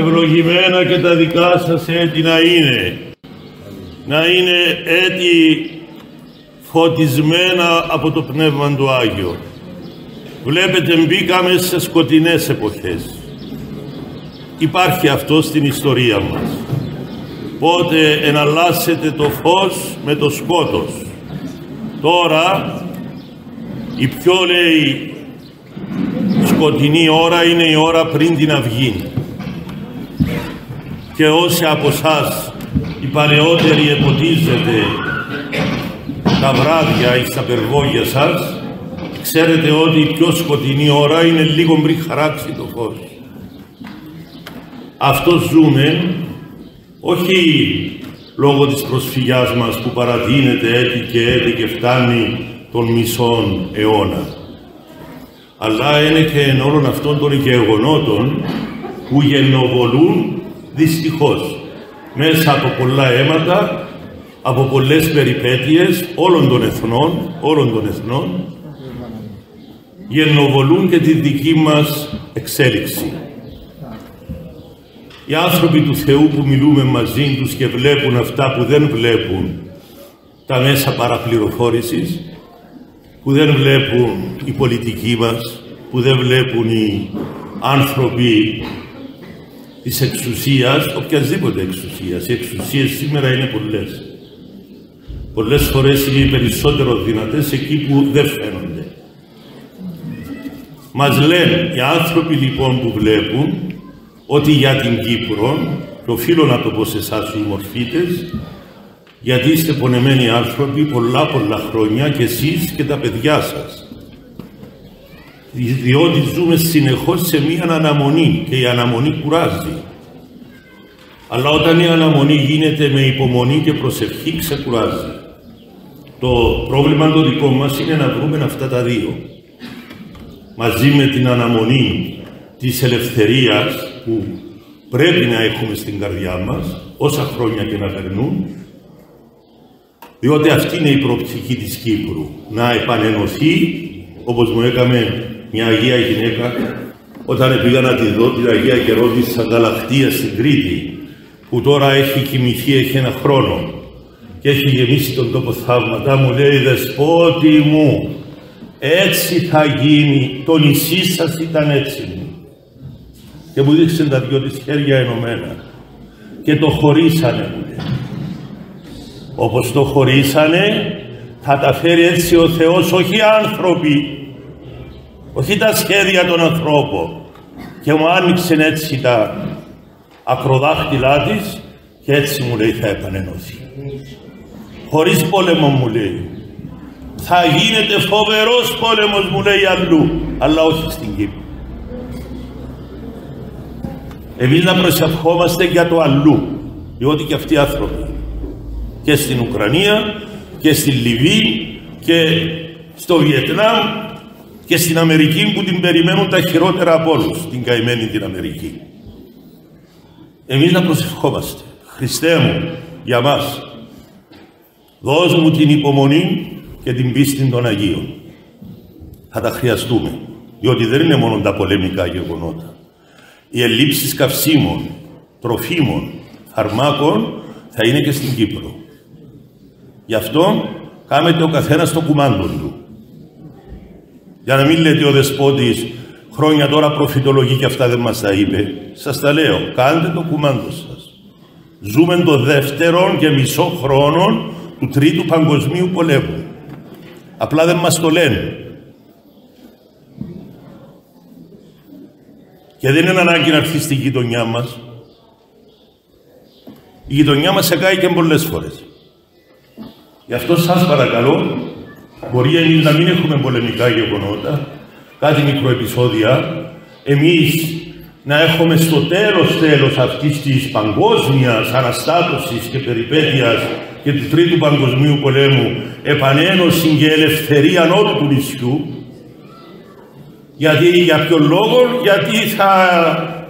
Ευλογημένα και τα δικά σας έτη να είναι έτη φωτισμένα από το Πνεύμα του Άγιο. Βλέπετε, μπήκαμε σε σκοτεινές εποχές. Υπάρχει αυτό στην ιστορία μας. Πότε εναλλάσσεται το φως με το σκότος. Τώρα η πιο, λέει, σκοτεινή ώρα είναι η ώρα πριν την αυγή. Και όσοι από εσάς οι παλαιότεροι εποτίζετε τα βράδια ή στα περγόγια σας, ξέρετε ότι η πιο σκοτεινή ώρα είναι λίγο πριν χαράξει το φως. Αυτό ζούμε, όχι λόγω της προσφυγιάς μας που παρατείνεται έτη και έτη και φτάνει τον μισόν αιώνα, αλλά είναι και εν όλων αυτών των γεγονότων που γεννοβολούν δυστυχώς μέσα από πολλά αίματα, από πολλές περιπέτειες όλων των εθνών, γεννοβολούν και τη δική μας εξέλιξη. Οι άνθρωποι του Θεού που μιλούμε μαζί τους και βλέπουν αυτά που δεν βλέπουν τα μέσα παραπληροφόρησης, που δεν βλέπουν οι πολιτικοί μας, που δεν βλέπουν οι άνθρωποι της εξουσίας, οποιασδήποτε εξουσίας. Οι εξουσίες σήμερα είναι πολλές. Πολλές φορές είναι οι περισσότερο δυνατές εκεί που δεν φαίνονται. Μας λένε οι άνθρωποι λοιπόν που βλέπουν ότι για την Κύπρο, και οφείλω να το πω σε εσάς οι μορφίτες, γιατί είστε πονεμένοι άνθρωποι πολλά χρόνια και εσείς και τα παιδιά σας. Διότι ζούμε συνεχώς σε μία αναμονή και η αναμονή κουράζει. Αλλά όταν η αναμονή γίνεται με υπομονή και προσευχή, ξεκουράζει. Το πρόβλημα το δικό μας είναι να βρούμε αυτά τα δύο. Μαζί με την αναμονή της ελευθερίας που πρέπει να έχουμε στην καρδιά μας, όσα χρόνια και να περνούν, διότι αυτή είναι η προοπτική της Κύπρου. Να επανενωθεί, όπως μου έκαμε μια Αγία γυναίκα, όταν πήγα να τη δω, την Αγία Γερόντισσα Γαλακτία στην Κρήτη, που τώρα έχει κοιμηθεί, έχει 1 χρόνο και έχει γεμίσει τον τόπο θαύματα, μου λέει, «Δεσπότη μου, έτσι θα γίνει, το νησί σας ήταν έτσι μου». Και μου δείξε τα δυο της χέρια ενωμένα και το χωρίσανε, μου λέει. Όπως το χωρίσανε, θα τα φέρει έτσι ο Θεός, όχι οι άνθρωποι, όχι τα σχέδια των ανθρώπων. Και μου άνοιξε έτσι τα ακροδάχτυλά της και έτσι μου λέει θα επανενωθεί. Χωρίς πόλεμο, μου λέει. Θα γίνεται φοβερός πόλεμος, μου λέει, αλλού, αλλά όχι στην Κύπρο. Εμείς να προσευχόμαστε για το αλλού, διότι και αυτοί οι άνθρωποι και στην Ουκρανία και στην Λιβύη και στο Βιετνάμ και στην Αμερική που την περιμένουν τα χειρότερα από όλους, την καημένη την Αμερική. Εμείς να προσευχόμαστε. Χριστέ μου, για μας, δώσ' μου την υπομονή και την πίστη των Αγίων. Θα τα χρειαστούμε, διότι δεν είναι μόνο τα πολεμικά γεγονότα. Οι ελλείψεις καυσίμων, τροφίμων, φαρμάκων θα είναι και στην Κύπρο. Γι' αυτό κάμετε ο καθένας το κουμάντο του. Για να μην λέτε ο Δεσπότης χρόνια τώρα προφητολογεί και αυτά δεν μας τα είπε. Σας τα λέω, κάντε το κουμάντο σας. Ζούμε το 2ο και μισό χρόνο του 3ου Παγκοσμίου Πολέμου. Απλά δεν μας το λένε. Και δεν είναι ανάγκη να έρθει στη γειτονιά μας. Η γειτονιά μας εκάει και πολλές φορές. Γι' αυτό σας παρακαλώ, μπορεί εμείς να μην έχουμε πολεμικά γεγονότα, κάτι μικροεπισόδια, εμείς να έχουμε στο τέλος αυτής της παγκόσμιας αναστάτωσης και περιπέτειας και του 3ου Παγκοσμίου Πολέμου επανένωση και ελευθερία όλου του νησιού. Γιατί, για ποιον λόγο, γιατί θα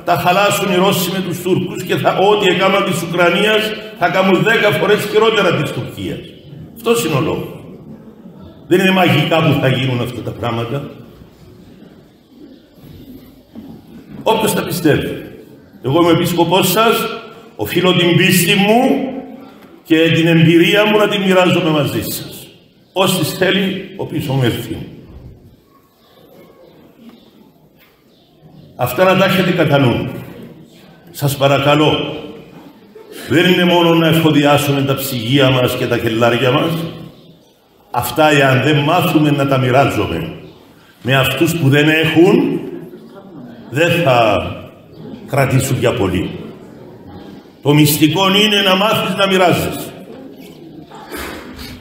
τα χαλάσουν οι Ρώσοι με τους Τούρκους και ό,τι έκαναν της Ουκρανίας θα κάνουν 10 φορές χειρότερα της Τουρκίας. Αυτός είναι ο λόγος. Δεν είναι μαγικά που θα γίνουν αυτά τα πράγματα. Όποιος τα πιστεύει. Εγώ είμαι επίσκοπός σας, οφείλω την πίστη μου και την εμπειρία μου να την μοιράζομαι μαζί σας. Όσοι θέλει, ο πίσω μου έρθει. Αυτά να τα έχετε κατά νου. Σας παρακαλώ, δεν είναι μόνο να εφοδιάσουμε τα ψυγεία μας και τα κελάρια μας. Αυτά, εάν δεν μάθουμε να τα μοιράζουμε με αυτούς που δεν έχουν, δεν θα κρατήσουν για πολύ. Το μυστικό είναι να μάθεις να μοιράζεσαι.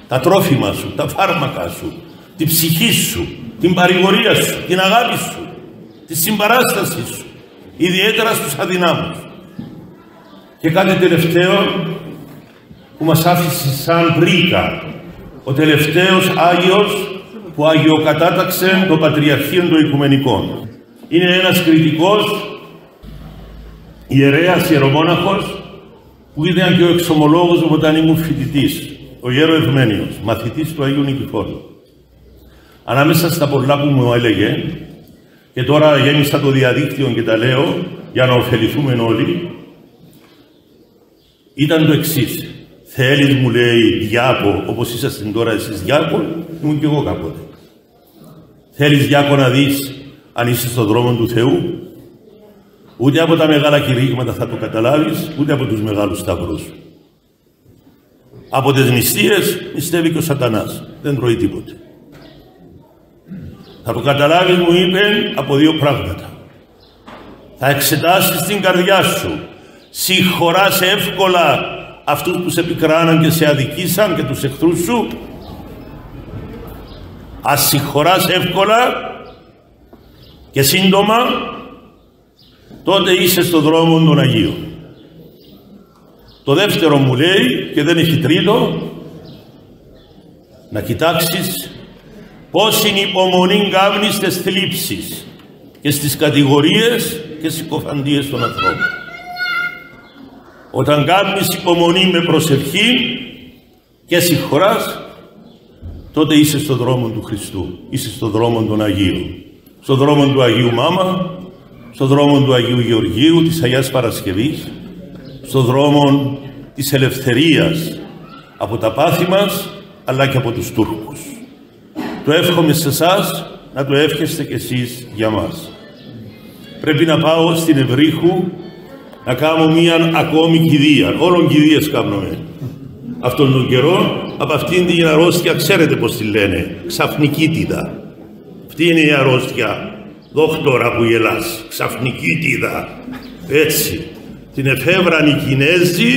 Τα τρόφιμα σου, τα φάρμακα σου, την ψυχή σου, την παρηγορία σου, την αγάπη σου, τη συμπαράσταση σου, ιδιαίτερα στους αδυνάμους. Και κάτι τελευταίο που μας άφησε σαν πρίκα, ο τελευταίος Άγιος που αγιοκατάταξε το Πατριαρχείο των Οικουμενικών. Είναι ένας κριτικός ιερέας, ιερομόναχος, που ήταν και ο εξομολόγος μου όταν ήμουν φοιτητής, ο Γέρο Ευμένιος, μαθητής του Αγίου Νικηφόρου. Ανάμεσα στα πολλά που μου έλεγε, και τώρα γέμισα το διαδίκτυο και τα λέω για να ωφεληθούμε όλοι, ήταν το εξής. Θέλεις, μου λέει, διάκο, όπως είσαστε τώρα εσείς διάκο, ήμουν και εγώ κάποτε. Θέλεις, διάκο, να δεις αν είσαι στον δρόμο του Θεού? Ούτε από τα μεγάλα κηρύγματα θα το καταλάβεις, ούτε από τους μεγάλους σταυρούς. Από τις νηστείες νηστεύει και ο σατανάς. Δεν τρώει τίποτε. Θα το καταλάβεις, μου είπε, από δύο πράγματα. Θα εξετάσεις την καρδιά σου. Συγχωράς εύκολα αυτούς που σε πικράναν και σε αδικήσαν και τους εχθρούς σου. Ας συγχωράς εύκολα και σύντομα, τότε είσαι στο δρόμο των Αγίων. Το δεύτερο μου λέει, και δεν έχει τρίτο, να κοιτάξεις πώς είναι η υπομονή κάμνει στις θλίψεις και στις κατηγορίες και στις συκοφαντίες των ανθρώπων. Όταν κάνεις υπομονή με προσευχή και συγχωράς, τότε είσαι στον δρόμο του Χριστού, είσαι στον δρόμο των Αγίων, στον δρόμο του Αγίου Μάμα, στον δρόμο του Αγίου Γεωργίου, της Αγιάς Παρασκευής, στον δρόμο της ελευθερίας από τα πάθη μας, αλλά και από τους Τούρκους. Το εύχομαι σε εσάς, να το εύχεστε κι εσείς για μας. Πρέπει να πάω στην Ευρύχου να κάνω μία ακόμη κηδεία. Όλων κηδείες κάνουμε. Αυτόν τον καιρό, από αυτήν την αρρώστια, ξέρετε πώς τη λένε, ξαφνικίτιδα. Αυτή είναι η αρρώστια, δόκτωρα που γελάς, ξαφνικίτιδα. Έτσι. Την εφεύραν οι Κινέζοι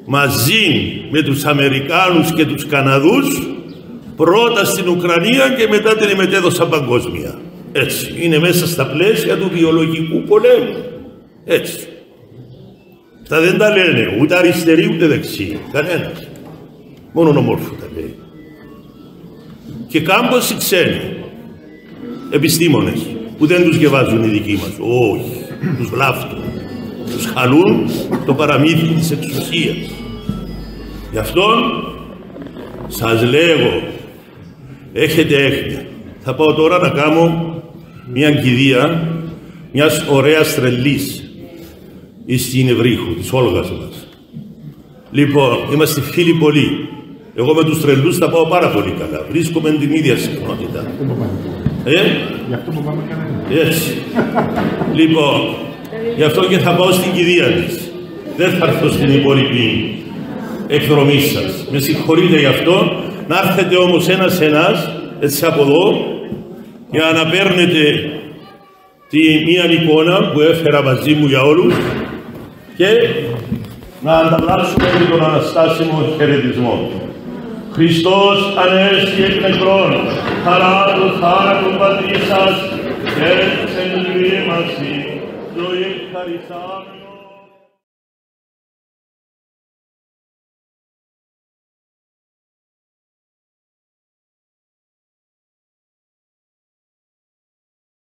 μαζί με τους Αμερικάνους και τους Καναδούς, πρώτα στην Ουκρανία και μετά την μετέδωσαν παγκόσμια. Έτσι. Είναι μέσα στα πλαίσια του βιολογικού πολέμου. Έτσι. Τα δεν τα λένε ούτε αριστεροί ούτε δεξιοί. Κανένας. Μόνο ο μόρφου τα λέει. Και κάμποσοι ξένοι επιστήμονες που δεν τους διαβάζουν οι δικοί μας. Όχι. Τους βλάφτουν. Τους χαλούν το παραμύθι της εξουσίας. Γι' αυτό σας λέγω, έχετε έγνοια. Θα πάω τώρα να κάνω μια κηδεία μιας ωραίας τρελής στην Ευρύχου, της Όλγας μας. Λοιπόν, είμαστε φίλοι πολλοί. Εγώ με τους τρελούς θα πάω πάρα πολύ καλά. Βρίσκομαι την ίδια συχνότητα. Γι' αυτό που πάμε κανένα. Έτσι. Λοιπόν, γι' αυτό και θα πάω στην κηδεία της. Δεν θα έρθω στην υπόλοιπη εκδρομή σας. Με συγχωρείτε γι' αυτό. Να έρθετε όμως ένας, έτσι από εδώ, για να παίρνετε μία εικόνα που έφερα μαζί μου για όλους και να ανταλλάξουμε με τον αναστάσιμο χαιρετισμό. Χριστός ανέστη εκ νεκρών, χαρά του θάνατου πατρί σας, και έτσι εν ζωή μας, ζωή χαρισάμενη.